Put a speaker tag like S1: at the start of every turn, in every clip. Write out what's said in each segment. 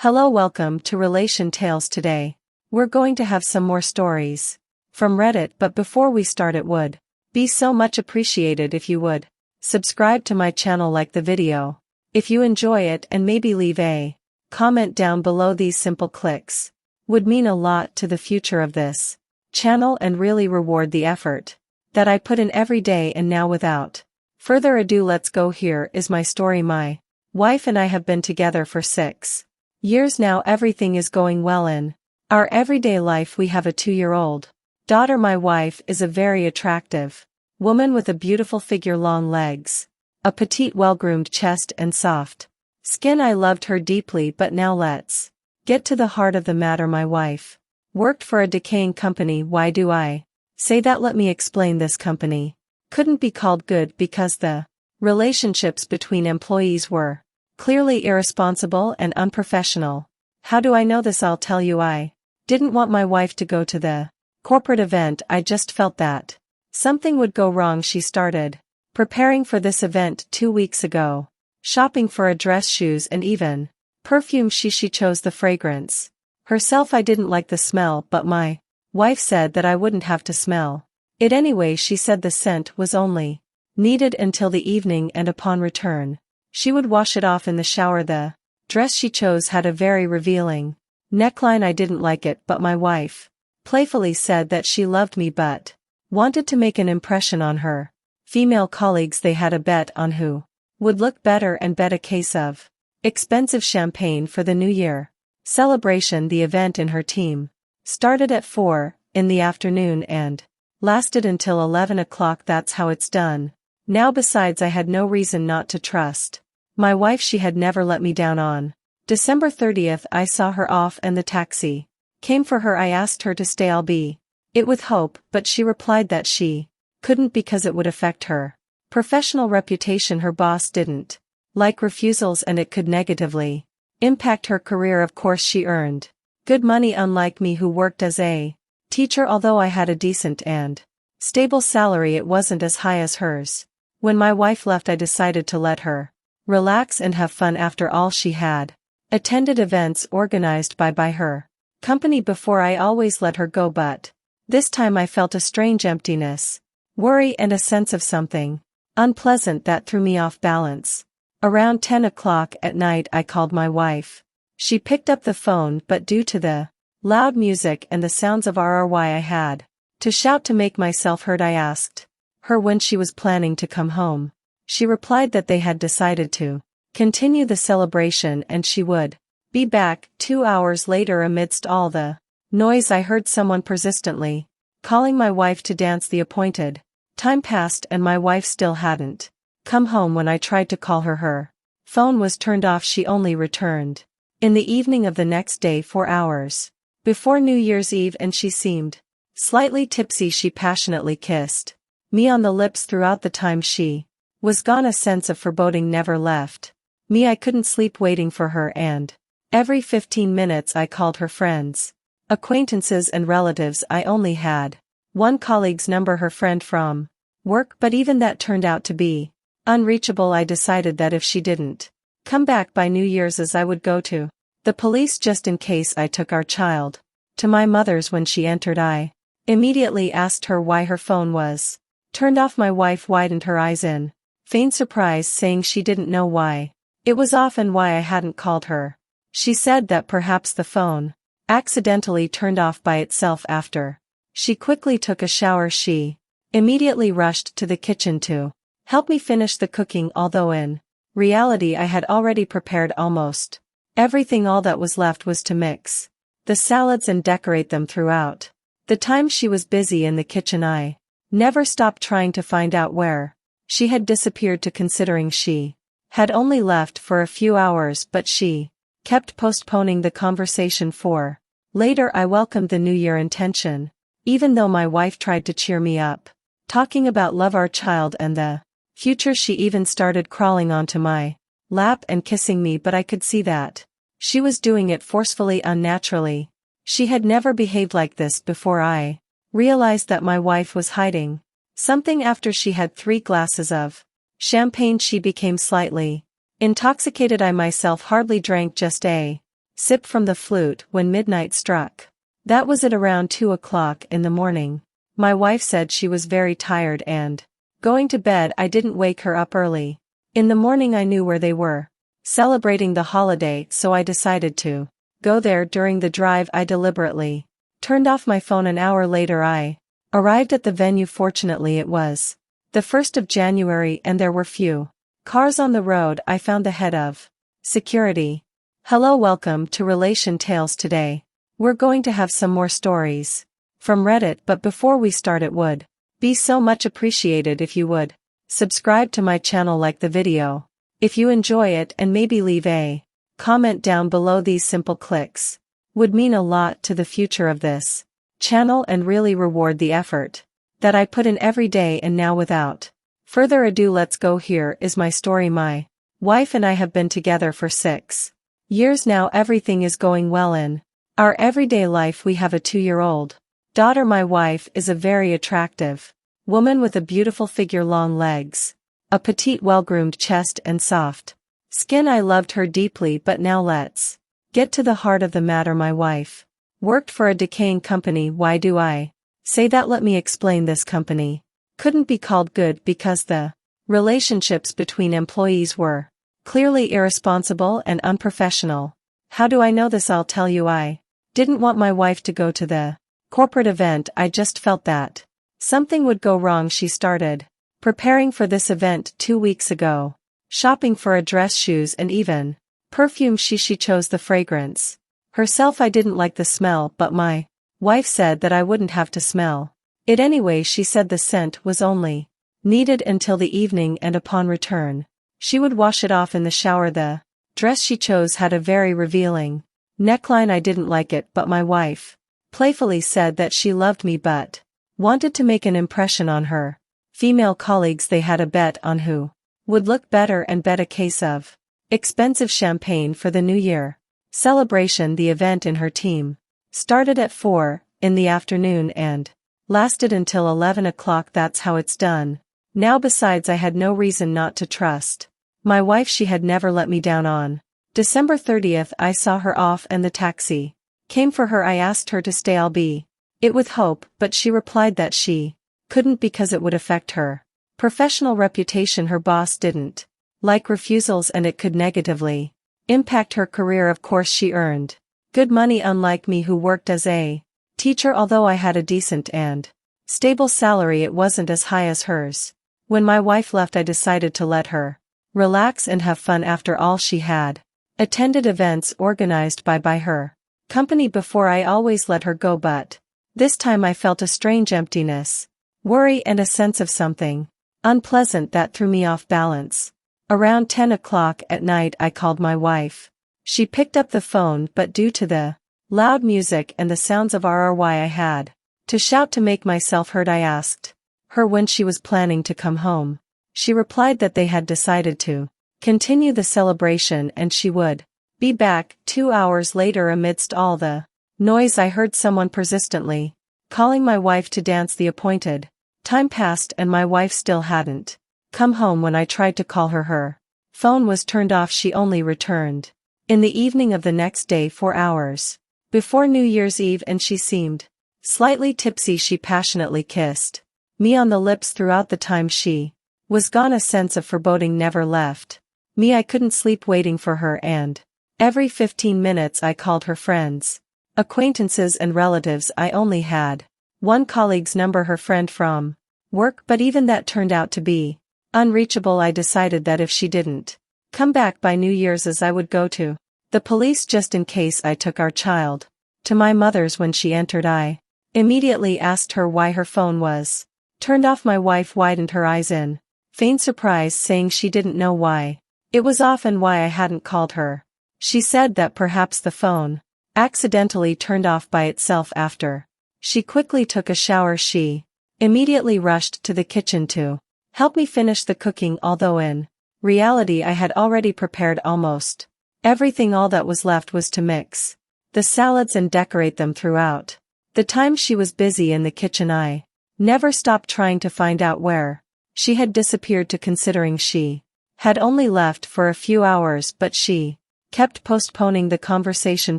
S1: Hello, welcome to Relation Tales. Today we're going to have some more stories from Reddit, but before we start it would be so much appreciated if you would subscribe to my channel, like the video if you enjoy it, and maybe leave a comment down below. These simple clicks would mean a lot to the future of this channel and really reward the effort that I put in every day. And now, without further ado, let's go. Here is my story. My wife and I have been together for 6 years now. Everything is going well in our everyday life. We have a 2-year-old daughter. My wife is a very attractive woman with a beautiful figure, long legs, a petite, well-groomed chest, and soft skin. I loved her deeply, but now let's get to the heart of the matter. My wife worked for a decaying company. Why do I say that? Let me explain. This company couldn't be called good because the relationships between employees were clearly irresponsible and unprofessional. How do I know this? I'll tell you. I didn't want my wife to go to the corporate event. I just felt that something would go wrong. She started preparing for this event 2 weeks ago, shopping for a dress, shoes, and even perfume. She chose the fragrance herself. I didn't like the smell, but my wife said that I wouldn't have to smell it anyway. She said the scent was only needed until the evening, and upon return she would wash it off in the shower. The dress she chose had a very revealing neckline. I didn't like it, but my wife playfully said that she loved me but wanted to make an impression on her female colleagues. They had a bet on who would look better and bet a case of expensive champagne for the New Year celebration. The event in her team started at 4 in the afternoon and lasted until 11 o'clock. That's how it's done now. Besides, I had no reason not to trust my wife. She had never let me down. On December 30th, I saw her off and the taxi came for her. I asked her to stay. I'll be it with hope, but she replied that she couldn't because it would affect her professional reputation. Her boss didn't like refusals and it could negatively impact her career. Of course, she earned good money, unlike me who worked as a teacher. Although I had a decent and stable salary, it wasn't as high as hers. When my wife left, I decided to let her relax and have fun. After all, she had attended events organized by her company before. I always let her go, but this time I felt a strange emptiness, worry, and a sense of something unpleasant that threw me off balance. Around 10 o'clock at night, I called my wife. She picked up the phone, but due to the loud music and the sounds of RRY, I had to shout to make myself heard. I asked her when she was planning to come home. She replied that they had decided to continue the celebration and she would be back 2 hours later. Amidst all the noise, I heard someone persistently calling my wife to dance. The appointed time passed and my wife still hadn't come home. When I tried to call her, her phone was turned off. She only returned in the evening of the next day, 4 hours before New Year's Eve, and she seemed slightly tipsy. She passionately kissed me on the lips throughout the time she was gone. A sense of foreboding never left me. I couldn't sleep waiting for her, and every 15 minutes I called her friends, acquaintances, and relatives. I only had one colleague's number, her friend from work, but even that turned out to be unreachable. I decided that if she didn't come back by New Year's, as I would go to the police just in case. I took our child to my mother's. When she entered, I immediately asked her why her phone was turned off. My wife widened her eyes in feigned surprise, saying she didn't know why it was off and why I hadn't called her. She said that perhaps the phone accidentally turned off by itself. After she quickly took a shower, she immediately rushed to the kitchen to help me finish the cooking, although in reality I had already prepared almost everything. All that was left was to mix the salads and decorate them. Throughout the time she was busy in the kitchen, I never stopped trying to find out where she had disappeared to, considering she had only left for a few hours, but she kept postponing the conversation for later. I welcomed the New Year intention, even though my wife tried to cheer me up, talking about love, our child, and the future. She even started crawling onto my lap and kissing me, but I could see that she was doing it forcefully, unnaturally. She had never behaved like this before. I realized that my wife was hiding something. After she had 3 glasses of champagne, she became slightly intoxicated. I myself hardly drank just a sip from the flute when midnight struck. That was at around 2 o'clock in the morning. My wife said she was very tired and going to bed. I didn't wake her up early. In the morning I knew where they were, celebrating the holiday, so I decided to go there. During the drive I deliberately turned off my phone. An hour later I arrived at the venue. Fortunately it was the 1st of January and there were few cars on the road. I found the head of security. Hello, welcome to Relation Tales. Today we're going to have some more stories from Reddit, but before we start it would be so much appreciated if you would subscribe to my channel, like the video if you enjoy it, and maybe leave a comment down below. These simple clicks would mean a lot to the future of this channel and really reward the effort that I put in every day. And now without further ado, let's go. Here is my story. My wife and I have been together for 6 years now. Everything is going well in our everyday life. We have a 2-year-old daughter. My wife is a very attractive woman with a beautiful figure, long legs, a petite, well-groomed chest and soft skin. I loved her deeply, but now let's get to the heart of the matter. My wife worked for a decaying company. Why do I say that? Let me explain. This company couldn't be called good because the relationships between employees were clearly irresponsible and unprofessional. How do I know this? I'll tell you. I didn't want my wife to go to the corporate event. I just felt that something would go wrong. She started preparing for this event 2 weeks ago, shopping for a dress, shoes, and even perfume. She chose the fragrance herself. I didn't like the smell, but my wife said that I wouldn't have to smell it anyway. She said the scent was only needed until the evening, and upon return she would wash it off in the shower. The dress she chose had a very revealing neckline. I didn't like it, but my wife playfully said that she loved me but wanted to make an impression on her female colleagues. They had a bet on who would look better and bet a case of expensive champagne for the New Year celebration. The event in her team started at 4 in the afternoon and lasted until 11 o'clock. That's how it's done now. Besides, I had no reason not to trust my wife. She had never let me down. On December 30th I saw her off and the taxi came for her. I asked her to stay, albeit with hope, but she replied that she couldn't because it would affect her professional reputation. Her boss didn't like refusals and it could negatively impact her career. Of course, she earned good money, unlike me who worked as a teacher. Although I had a decent and stable salary, it wasn't as high as hers. When my wife left, I decided to let her relax and have fun. After all, she had attended events organized by her company before. I always let her go, but this time I felt a strange emptiness, worry, and a sense of something unpleasant that threw me off balance. Around 10 o'clock at night I called my wife. She picked up the phone, but due to the loud music and the sounds of RRY I had to shout to make myself heard. I asked her when she was planning to come home. She replied that they had decided to continue the celebration and she would be back 2 hours later. Amidst all the noise, I heard someone persistently calling my wife to dance. The appointed time passed and my wife still hadn't come home. When I tried to call her, her phone was turned off. She only returned in the evening of the next day, 4 hours before New Year's Eve, and she seemed slightly tipsy. She passionately kissed me on the lips throughout the time she was gone. A sense of foreboding never left me. I couldn't sleep waiting for her, and every 15 minutes I called her friends, acquaintances, and relatives. I only had one colleague's number, her friend from work, but even that turned out to be unreachable. I decided that if she didn't come back by New Year's, as I would go to the police just in case. I took our child to my mother's. When she entered, I immediately asked her why her phone was turned off. My wife widened her eyes in faint surprise, saying she didn't know why it was off and why I hadn't called her. She said that perhaps the phone accidentally turned off by itself. After she quickly took a shower, she immediately rushed to the kitchen to help me finish the cooking, although in reality I had already prepared almost everything. All that was left was to mix the salads and decorate them. Throughout the time she was busy in the kitchen, I never stopped trying to find out where she had disappeared to, considering she had only left for a few hours. But she kept postponing the conversation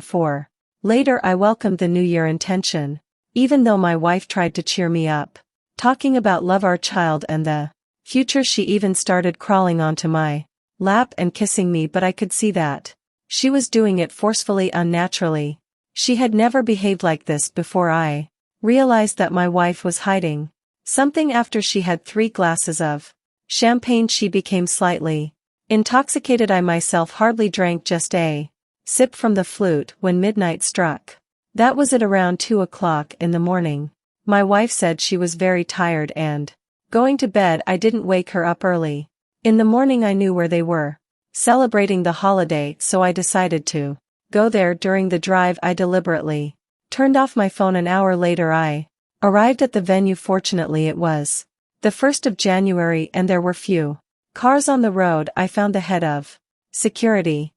S1: for. Later I welcomed the New Year intention. Even though my wife tried to cheer me up, talking about love our child and the future, she even started crawling onto my lap and kissing me, but I could see that she was doing it forcefully, unnaturally. She had never behaved like this before. I realized that my wife was hiding something. After she had 3 glasses of champagne, she became slightly intoxicated. I myself hardly drank just a sip from the flute when midnight struck. That was at around 2 o'clock in the morning. My wife said she was very tired and going to bed. I didn't wake her up early. In the morning I knew where they were celebrating the holiday, so I decided to go there. During the drive I deliberately turned off my phone. An hour later I arrived at the venue. Fortunately it was the 1st of January and there were few cars on the road. I found the head of security,